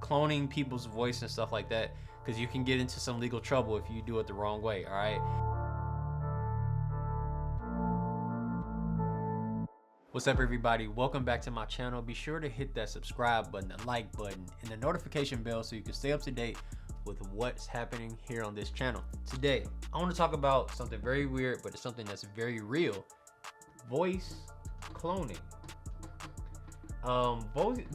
cloning people's voice and stuff like that, because you can get into some legal trouble if you do it the wrong way. All right. What's up, everybody? Welcome back to my channel. Be sure to hit that subscribe button, the like button, and the notification bell so you can stay up to date with what's happening here on this channel. Today, I want to talk about something very weird, but it's something that's very real. Voice cloning.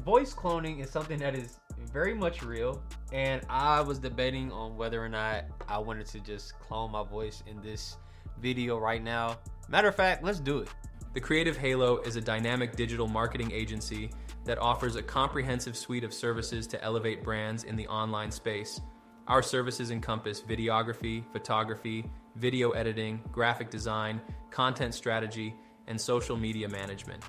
Voice cloning is something that is very much real, and I was debating on whether or not I wanted to just clone my voice in this video right now. Matter of fact, let's do it. The Creative Halo is a dynamic digital marketing agency that offers a comprehensive suite of services to elevate brands in the online space. Our services encompass videography, photography, video editing, graphic design, content strategy, and social media management.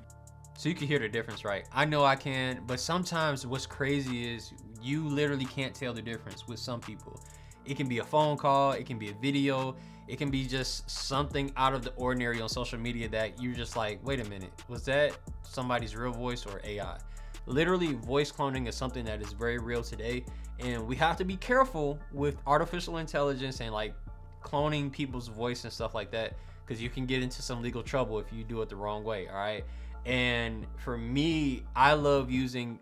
So you can hear the difference, right? I know I can, but sometimes what's crazy is you literally can't tell the difference with some people. It can be a phone call, it can be a video, it can be just something out of the ordinary on social media that you're just like, wait a minute, was that somebody's real voice or AI? Literally, voice cloning is something that is very real today, and we have to be careful with artificial intelligence and like cloning people's voice and stuff like that, because you can get into some legal trouble if you do it the wrong way. All right. And for me, I love using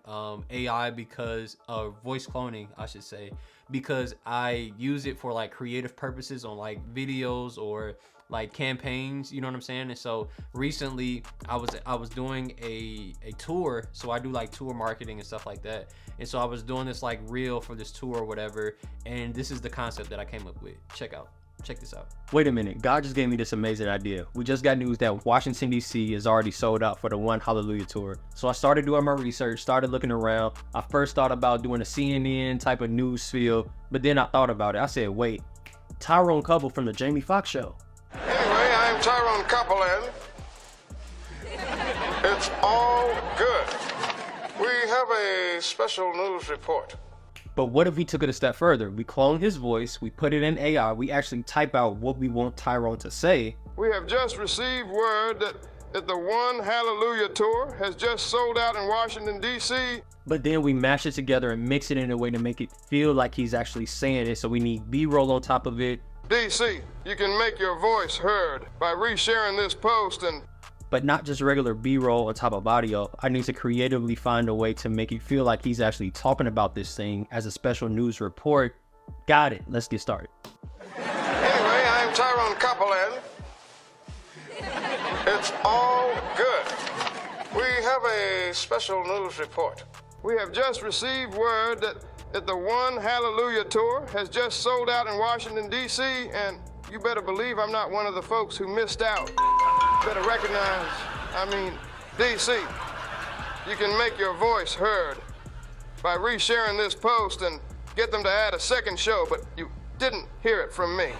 AI because of voice cloning, I should say, because I use it for like creative purposes on like videos or like campaigns, you know what I'm saying? And so recently I was doing a tour, so I do like tour marketing and stuff like that. And so I was doing this like reel for this tour or whatever, and this is the concept that I came up with. Check this out. Wait a minute, God just gave me this amazing idea. We just got news that Washington, D.C. is already sold out for the One Hallelujah tour. So I started doing my research, started looking around. I first thought about doing a CNN type of news feel, but then I thought about it. I said, wait, Tyrone Couple from the Jamie Foxx show. Anyway, I'm Tyrone Coupland. It's all good. We have a special news report. But what if we took it a step further? We clone his voice, we put it in AI, we actually type out what we want Tyrone to say. We have just received word that the One Hallelujah tour has just sold out in Washington, D.C. But then we mash it together and mix it in a way to make it feel like he's actually saying it, so we need B-roll on top of it. D.C., you can make your voice heard by resharing this post and... But not just regular B-roll on top of audio. I need to creatively find a way to make it feel like he's actually talking about this thing as a special news report. Got it. Let's get started. Anyway, I'm Tyrone Coupland. It's all good. We have a special news report. We have just received word that the One Hallelujah tour has just sold out in Washington, D.C., and you better believe I'm not one of the folks who missed out. Better recognize, D.C., you can make your voice heard by resharing this post and get them to add a second show, but you didn't hear it from me.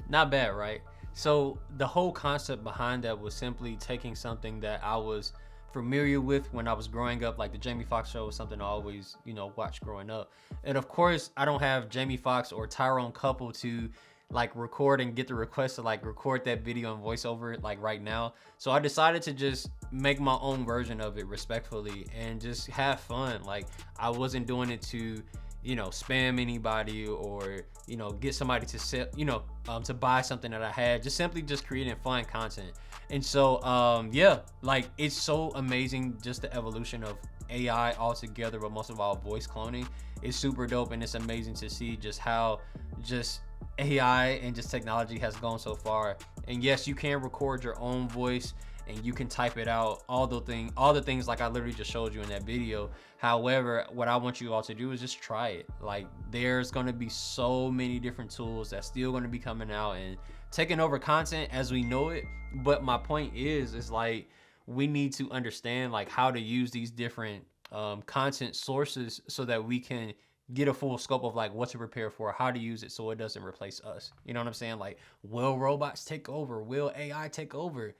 Not bad, right? So the whole concept behind that was simply taking something that I was familiar with when I was growing up. Like the Jamie Foxx show was something I always, watched growing up. And of course, I don't have Jamie Foxx or Tyrone Couple to like record and get the request to like record that video and voice over it like right now. So I decided to just make my own version of it respectfully and just have fun. Like I wasn't doing it to, spam anybody or, get somebody to sell, to buy something that I had. Just simply just creating fun content. And so, yeah, like it's so amazing just the evolution of AI altogether, but most of all voice cloning is super dope. And it's amazing to see just how just AI and just technology has gone so far. And yes, you can record your own voice and you can type it out, all the things like I literally just showed you in that video. However, what I want you all to do is just try it. Like there's going to be so many different tools that's still going to be coming out and taking over content as we know it. But my point is like we need to understand like how to use these different content sources so that we can get a full scope of like what to prepare for, how to use it so it doesn't replace us. You know what I'm saying? Like, will robots take over? Will AI take over?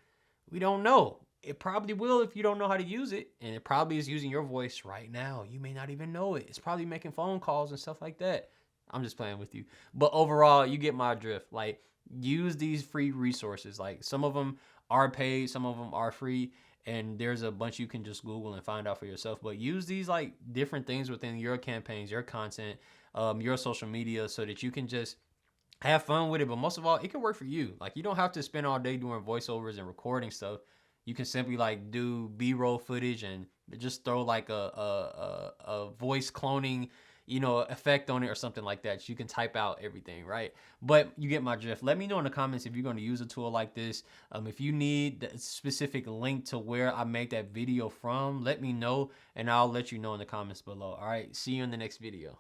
We don't know. It probably will if you don't know how to use it. And it probably is using your voice right now. You may not even know it. It's probably making phone calls and stuff like that. I'm just playing with you. But overall, you get my drift. Like, use these free resources. Like, some of them are paid, some of them are free. and there's a bunch you can just Google and find out for yourself. But use these like different things within your campaigns, your content, your social media, so that you can just have fun with it. But most of all, it can work for you. Like, you don't have to spend all day doing voiceovers and recording stuff. You can simply like do B-roll footage and just throw like a voice cloning, effect on it or something like that. You can type out everything, right? But you get my drift. Let me know in the comments if you're going to use a tool like this. If you need the specific link to where I make that video from, let me know, and I'll let you know in the comments below. All right, see you in the next video.